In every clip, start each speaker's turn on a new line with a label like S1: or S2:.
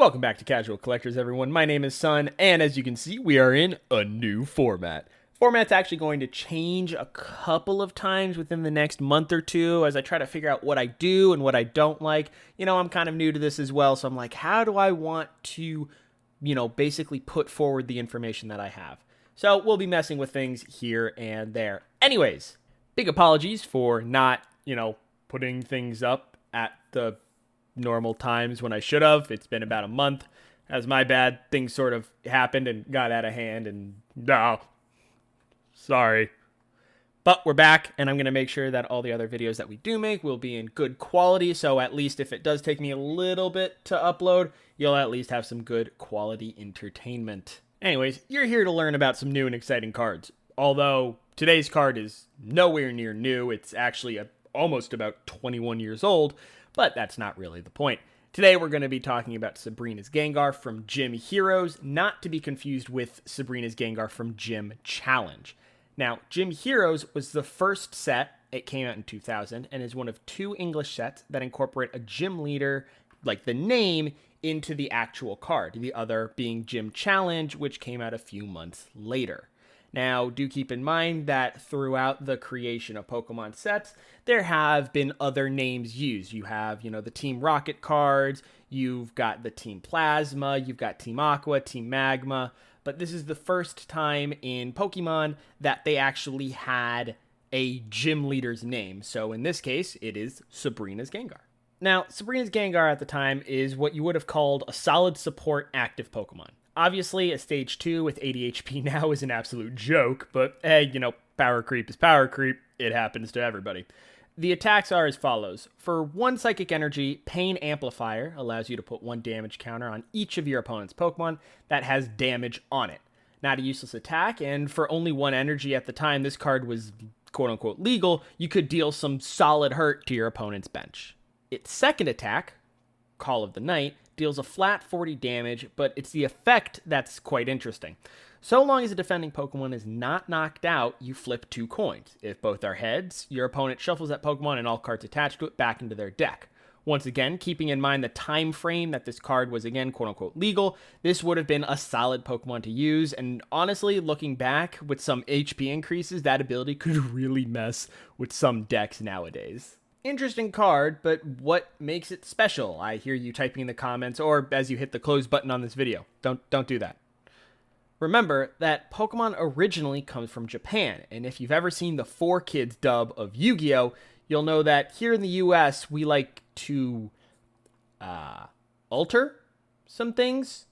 S1: Welcome back to Casual Collectors, everyone. My name is Sun, and as you can see, we are in a new format. Format's actually going to change a couple of times within the next month or two as I try to figure out what I do and what I don't like. I'm kind of new to this as well, so I'm like, how do I want to, basically put forward the information that I have? So we'll be messing with things here and there. Anyways, big apologies for not, putting things up at the normal times when I should have. It's been about a month. That's my bad. Things sort of happened and got out of hand, and sorry. But we're back, and I'm going to make sure that all the other videos that we do make will be in good quality, so at least if it does take me a little bit to upload, you'll at least have some good quality entertainment. Anyways, you're here to learn about some new and exciting cards. Although today's card is nowhere near new, it's actually almost about 21 years old, but that's not really the point. Today we're going to be talking about Sabrina's Gengar from Gym Heroes, not to be confused with Sabrina's Gengar from Gym Challenge. Now, Gym Heroes was the first set. It came out in 2000 and is one of two English sets that incorporate a gym leader, like the name, into the actual card. The other being Gym Challenge, which came out a few months later. Now, do keep in mind that throughout the creation of Pokemon sets, there have been other names used. You have, the Team Rocket cards, you've got the Team Plasma, you've got Team Aqua, Team Magma, but this is the first time in Pokemon that they actually had a gym leader's name. So in this case, it is Sabrina's Gengar. Now, Sabrina's Gengar at the time is what you would have called a solid support active Pokemon. Obviously, a stage 2 with 80 HP now is an absolute joke, but hey, power creep is power creep. It happens to everybody. The attacks are as follows. For 1 Psychic Energy, Pain Amplifier allows you to put 1 damage counter on each of your opponent's Pokemon that has damage on it. Not a useless attack, and for only 1 energy at the time this card was quote-unquote legal, you could deal some solid hurt to your opponent's bench. Its second attack, Call of the Night, deals a flat 40 damage, but it's the effect that's quite interesting. So long as a defending Pokemon is not knocked out, you flip 2 coins. If both are heads, your opponent shuffles that Pokemon and all cards attached to it back into their deck. Once again, keeping in mind the time frame that this card was, again, quote-unquote legal, this would have been a solid Pokemon to use, and honestly, looking back, with some HP increases, that ability could really mess with some decks nowadays. Interesting card, but what makes it special? I hear you typing in the comments, or as you hit the close button on this video. Don't do that. Remember that Pokemon originally comes from Japan, and if you've ever seen the 4Kids dub of Yu-Gi-Oh!, you'll know that here in the US, we like to alter some things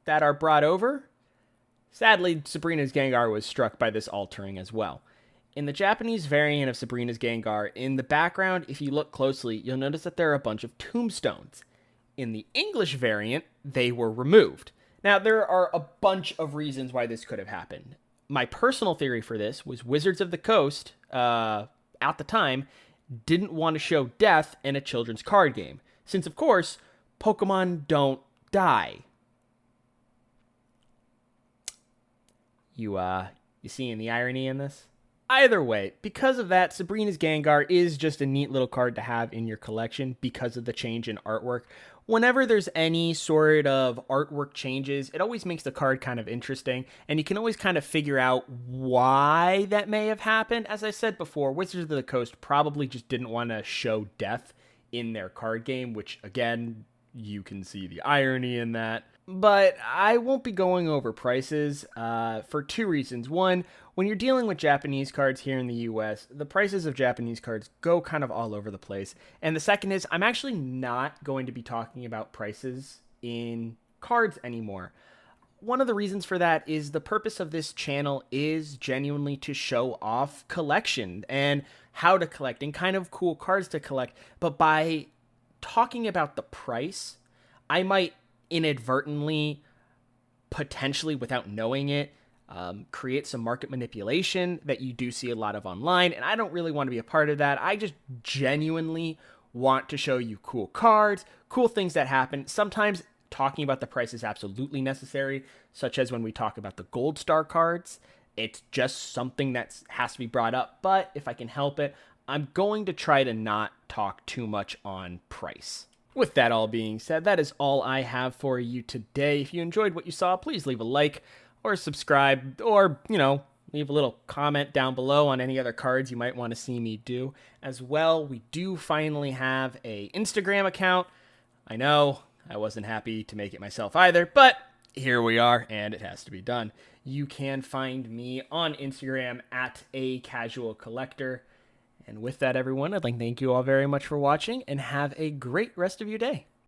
S1: that are brought over. Sadly, Sabrina's Gengar was struck by this altering as well. In the Japanese variant of Sabrina's Gengar, in the background, if you look closely, you'll notice that there are a bunch of tombstones. In the English variant, they were removed. Now, there are a bunch of reasons why this could have happened. My personal theory for this was Wizards of the Coast, at the time, didn't want to show death in a children's card game. Since, of course, Pokemon don't die. You seeing the irony in this? Either way, because of that, Sabrina's Gengar is just a neat little card to have in your collection because of the change in artwork. Whenever there's any sort of artwork changes, it always makes the card kind of interesting, and you can always kind of figure out why that may have happened. As I said before, Wizards of the Coast probably just didn't want to show death in their card game, which, again, you can see the irony in that. But I won't be going over prices for 2 reasons. One, when you're dealing with Japanese cards here in the US, the prices of Japanese cards go kind of all over the place. And the second is, I'm actually not going to be talking about prices in cards anymore. One of the reasons for that is the purpose of this channel is genuinely to show off collection and how to collect and kind of cool cards to collect. But by talking about the price, I might inadvertently, potentially without knowing it, create some market manipulation that you do see a lot of online, and I don't really want to be a part of that. I just genuinely want to show you cool cards, cool things that happen. Sometimes talking about the price is absolutely necessary, such as when we talk about the Gold Star cards. It's just something that has to be brought up, but if I can help it, I'm going to try to not talk too much on price. With that all being said, that is all I have for you today. If you enjoyed what you saw, please leave a like or subscribe or, leave a little comment down below on any other cards you might want to see me do. As well, we do finally have a Instagram account. I know I wasn't happy to make it myself either, but here we are, and it has to be done. You can find me on Instagram at @acasualcollector. And with that, everyone, I'd like to thank you all very much for watching, and have a great rest of your day.